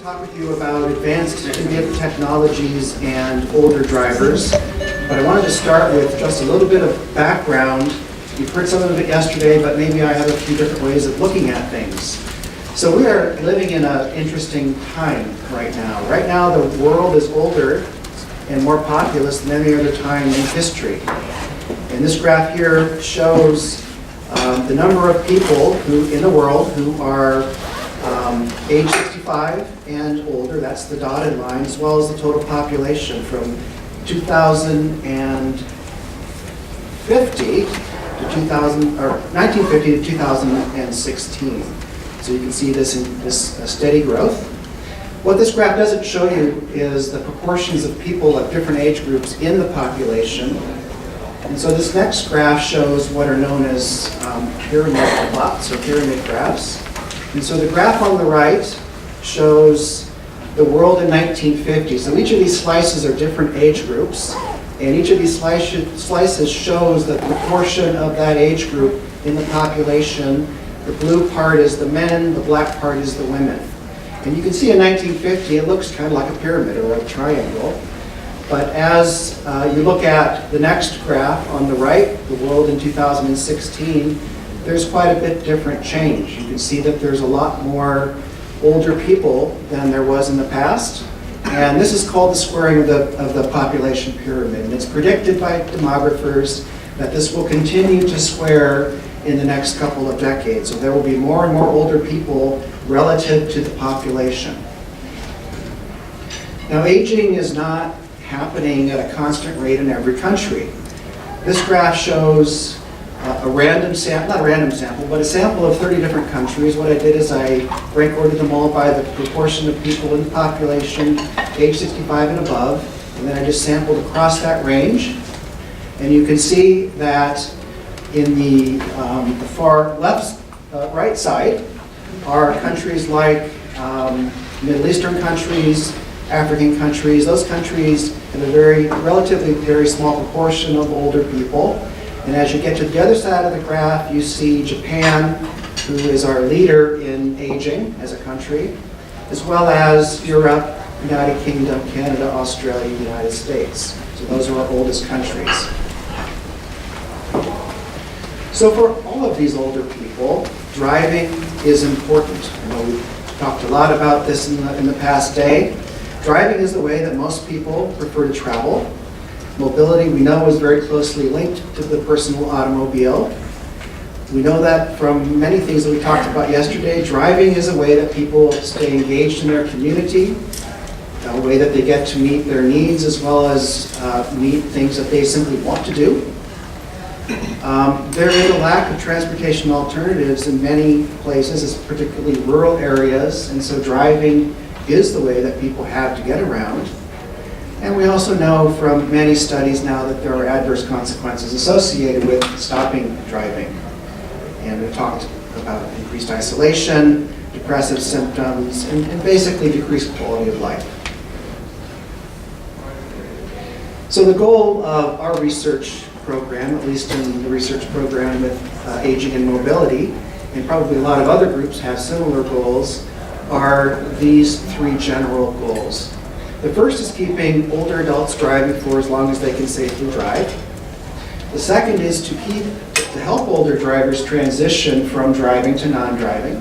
talk with you about advanced vehicle technologies and older drivers, but I wanted to start with just a little bit of background. You've heard some of it yesterday, but maybe I have a few different ways of looking at things. So we are living in an interesting time right now. Right now, the world is older and more populous than any other time in history. And this graph here shows the number of people in the world who are age 65 and older. That's the dotted line, as well as the total population from 1950 to 2016. So you can see this steady growth. What this graph doesn't show you is the proportions of people of different age groups in the population. And so this next graph shows what are known as pyramid plots or pyramid graphs. And so the graph on the right shows the world in 1950. So each of these slices are different age groups, and each of these slices shows the proportion of that age group in the population. The blue part is the men, the black part is the women. And you can see in 1950 it looks kind of like a pyramid or a triangle. But as you look at the next graph on the right, the world in 2016, there's quite a bit different change. You can see that there's a lot more older people than there was in the past. And this is called the squaring of the population pyramid. And it's predicted by demographers that this will continue to square in the next couple of decades. So there will be more and more older people relative to the population. Now, aging is not happening at a constant rate in every country. This graph shows a random sample, not a random sample, but a sample of 30 different countries. What I did is I rank ordered them all by the proportion of people in the population, age 65 and above, and then I just sampled across that range. And you can see that in the far left, right side are countries like Middle Eastern countries, African countries. Those countries have a relatively very small proportion of older people. And as you get to the other side of the graph, you see Japan, who is our leader in aging as a country, as well as Europe, United Kingdom, Canada, Australia, United States. So those are our oldest countries. So for all of these older people, driving is important. I know we've talked a lot about this in the past day. Driving is the way that most people prefer to travel. Mobility, we know, is very closely linked to the personal automobile. We know that from many things that we talked about yesterday. Driving is a way that people stay engaged in their community, a way that they get to meet their needs as well as meet things that they simply want to do. There is a lack of transportation alternatives in many places, particularly rural areas, and so driving is the way that people have to get around. And we also know from many studies now that there are adverse consequences associated with stopping driving. And we've talked about increased isolation, depressive symptoms, and basically decreased quality of life. So the goal of our research program, at least in the research program with aging and mobility, and probably a lot of other groups have similar goals, are these three general goals. The first is keeping older adults driving for as long as they can safely drive. The second is to help older drivers transition from driving to non-driving.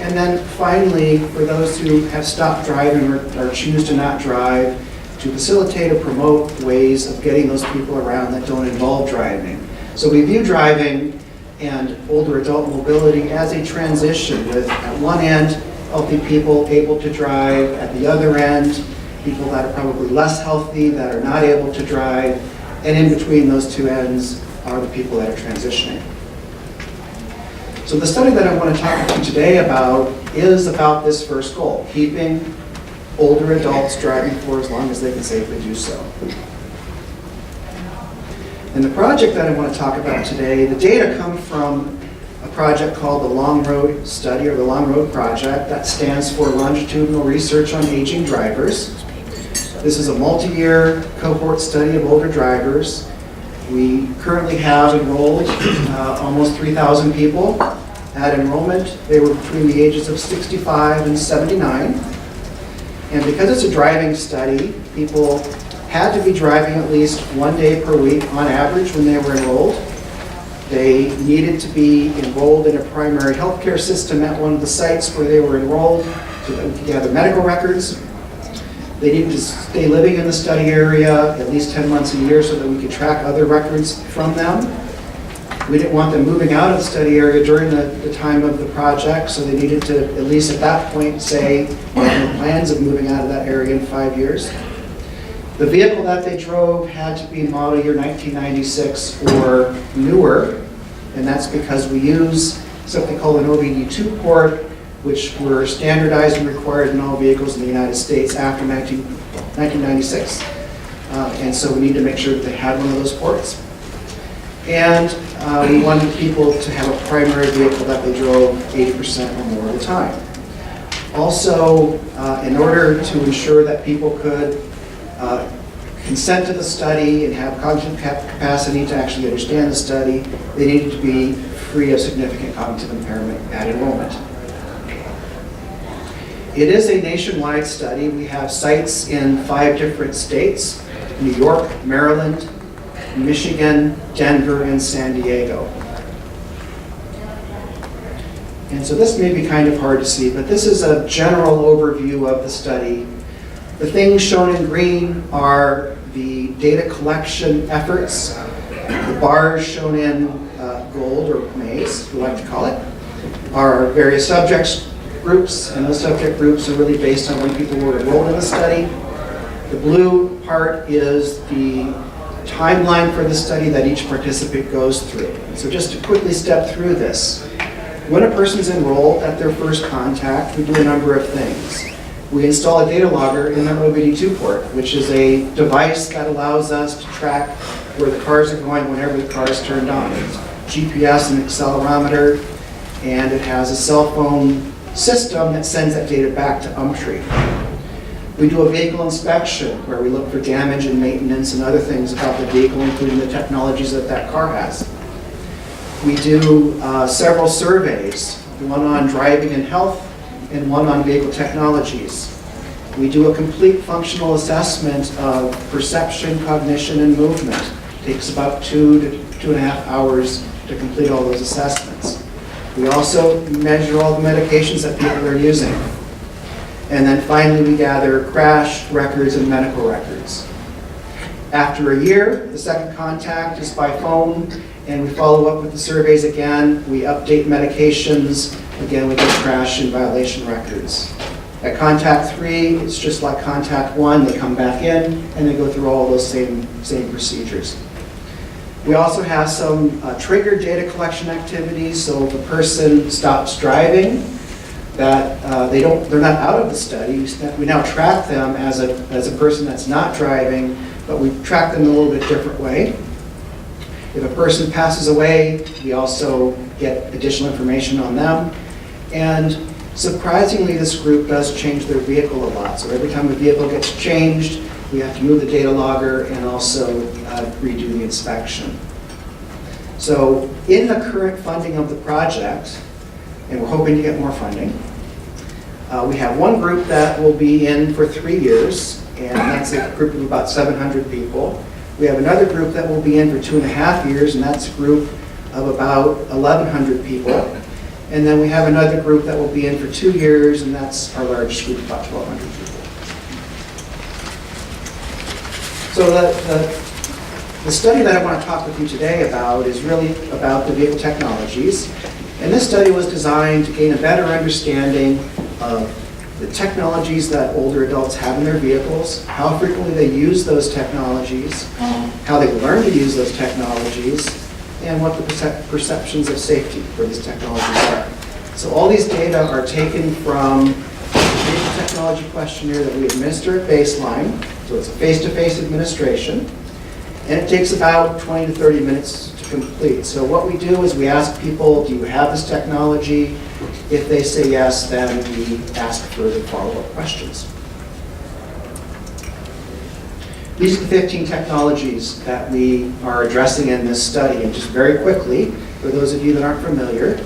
And then finally, for those who have stopped driving or choose to not drive, to facilitate or promote ways of getting those people around that don't involve driving. So we view driving and older adult mobility as a transition with, at one end, healthy people able to drive, at the other end, people that are probably less healthy, that are not able to drive, and in between those two ends are the people that are transitioning. So the study that I want to talk to you today is about this first goal, keeping older adults driving for as long as they can safely do so. And the project that I want to talk about today, the data come from a project called the Long Road Study, or the Long Road Project. That stands for Longitudinal Research on Aging Drivers. This is a multi-year cohort study of older drivers. We currently have enrolled almost 3,000 people. At enrollment, they were between the ages of 65 and 79. And because it's a driving study, people had to be driving at least 1 day per week on average when they were enrolled. They needed to be enrolled in a primary healthcare system at one of the sites where they were enrolled so that we could gather medical records. They needed to stay living in the study area at least 10 months a year so that we could track other records from them. We didn't want them moving out of the study area during the time of the project, so they needed to, at least at that point, say they had no plans of moving out of that area in 5 years. The vehicle that they drove had to be model year 1996 or newer, and that's because we use something called an OBD2 port, which were standardized and required in all vehicles in the United States after 1996. And so we need to make sure that they had one of those ports. And we wanted people to have a primary vehicle that they drove 80% or more of the time. Also, in order to ensure that people could consent to the study and have cognitive capacity to actually understand the study, they needed to be free of significant cognitive impairment at enrollment. It is a nationwide study. We have sites in 5 different states: New York, Maryland, Michigan, Denver, and San Diego. And so this may be kind of hard to see, but this is a general overview of the study. The things shown in green are the data collection efforts. The bars shown in gold, or maize, we like to call it, are various subject groups, and those subject groups are really based on when people were enrolled in the study. The blue part is the timeline for the study that each participant goes through. So just to quickly step through this, when a person's enrolled at their first contact, we do a number of things. We install a data logger in their OBD2 port, which is a device that allows us to track where the cars are going whenever the car is turned on. It's GPS and accelerometer, and it has a cell phone system that sends that data back to UMTRI. We do a vehicle inspection where we look for damage and maintenance and other things about the vehicle, including the technologies that that car has. We do several surveys, one on driving and health and one on vehicle technologies. We do a complete functional assessment of perception, cognition, and movement. It takes about 2 to 2.5 hours to complete all those assessments. We also measure all the medications that people are using. And then finally, we gather crash records and medical records. After a year, the second contact is by phone, and we follow up with the surveys again. We update medications. Again, we get crash and violation records. At contact 3, it's just like contact 1. They come back in, and they go through all those same procedures. We also have some triggered data collection activities. So if a person stops driving, that they're not out of the study. We now track them as a person that's not driving, but we track them in a little bit different way. If a person passes away, we also get additional information on them. And surprisingly, this group does change their vehicle a lot. So every time a vehicle gets changed, we have to move the data logger and also redo the inspection. So in the current funding of the project, and we're hoping to get more funding, we have one group that will be in for 3 years, and that's a group of about 700 people. We have another group that will be in for 2.5 years, and that's a group of about 1,100 people. And then we have another group that will be in for 2 years, and that's our largest group, about 1,200 people. So the study that I want to talk with you today about is really about the vehicle technologies. And this study was designed to gain a better understanding of the technologies that older adults have in their vehicles, how frequently they use those technologies, how they learn to use those technologies, and what the perceptions of safety for these technologies are. So all these data are taken from the vehicle technology questionnaire that we administer at baseline. So it's a face-to-face administration, and it takes about 20 to 30 minutes to complete. So what we do is we ask people, do you have this technology? If they say yes, then we ask further follow-up questions. These are the 15 technologies that we are addressing in this study. And just very quickly, for those of you that aren't familiar,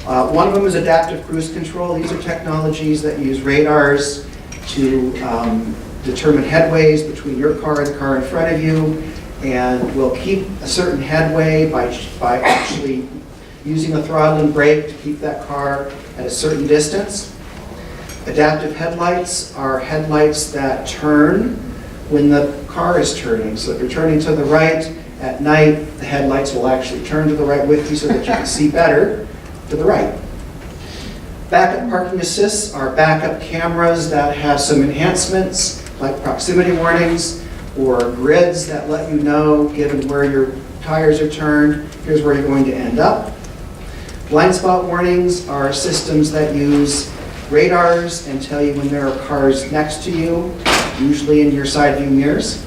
one of them is adaptive cruise control. These are technologies that use radars to determine headways between your car and the car in front of you, and will keep a certain headway by actually using a throttle and brake to keep that car at a certain distance. Adaptive headlights are headlights that turn when the car is turning. So if you're turning to the right at night, the headlights will actually turn to the right with you so that you can see better to the right. Backup parking assists are backup cameras that have some enhancements like proximity warnings or grids that let you know, given where your tires are turned, here's where you're going to end up. Blind spot warnings are systems that use radars and tell you when there are cars next to you, usually in your side view mirrors.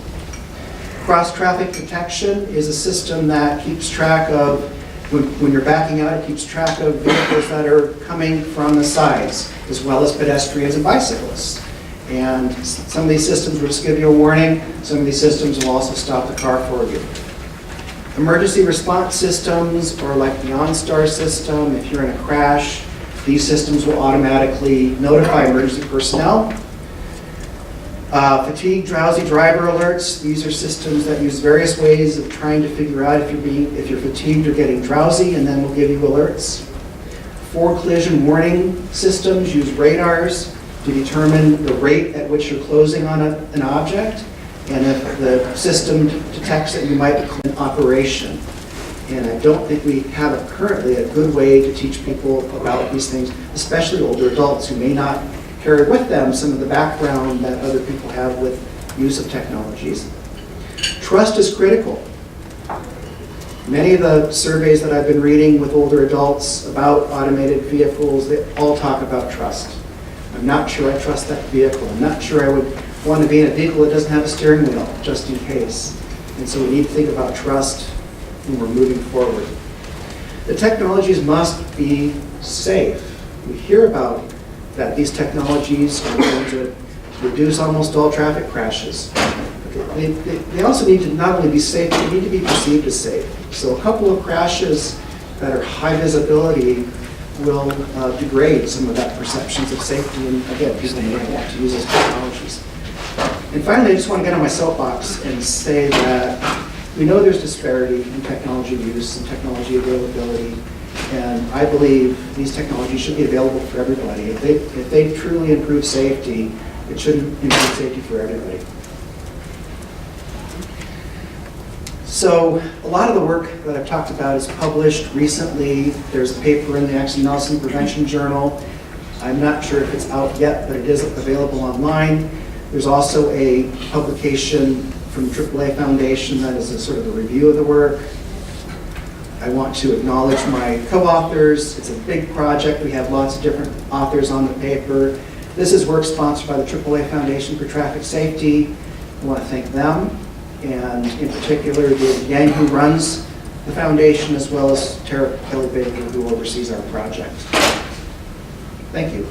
Cross traffic protection is a system that keeps track of, when you're backing out, it keeps track of vehicles that are coming from the sides, as well as pedestrians and bicyclists. And some of these systems will just give you a warning. Some of these systems will also stop the car for you. Emergency response systems, or like the OnStar system, if you're in a crash, these systems will automatically notify emergency personnel. Fatigue, drowsy driver alerts. These are systems that use various ways of trying to figure out if you're fatigued or getting drowsy, and then will give you alerts. Forward collision warning systems use radars to determine the rate at which you're closing on an object, and if the system detects that you might be in operation. And I don't think we have currently a good way to teach people about these things, especially older adults who may not carry with them some of the background that other people have with use of technologies. Trust is critical. Many of the surveys that I've been reading with older adults about automated vehicles, they all talk about trust. I'm not sure I trust that vehicle. I'm not sure I would want to be in a vehicle that doesn't have a steering wheel, just in case. And so we need to think about trust when we're moving forward. The technologies must be safe. We hear about that these technologies are going to reduce almost all traffic crashes. They also need to not only be safe, they need to be perceived as safe. So a couple of crashes that are high visibility will degrade some of that perceptions of safety, and again, people may want to use those technologies. And finally, I just want to get on my soapbox and say that we know there's disparity in technology use and technology availability, and I believe these technologies should be available for everybody. If they truly improve safety, it should improve safety for everybody. So a lot of the work that I've talked about is published recently. There's a paper in the Accident Analysis and Prevention Journal. I'm not sure if it's out yet, but it is available online. There's also a publication from the AAA Foundation that is a sort of a review of the work. I want to acknowledge my co-authors. It's a big project. We have lots of different authors on the paper. This is work sponsored by the AAA Foundation for Traffic Safety. I want to thank them, and in particular, David Eby, who runs the foundation, as well as Tara Kelly-Baker, who oversees our project. Thank you.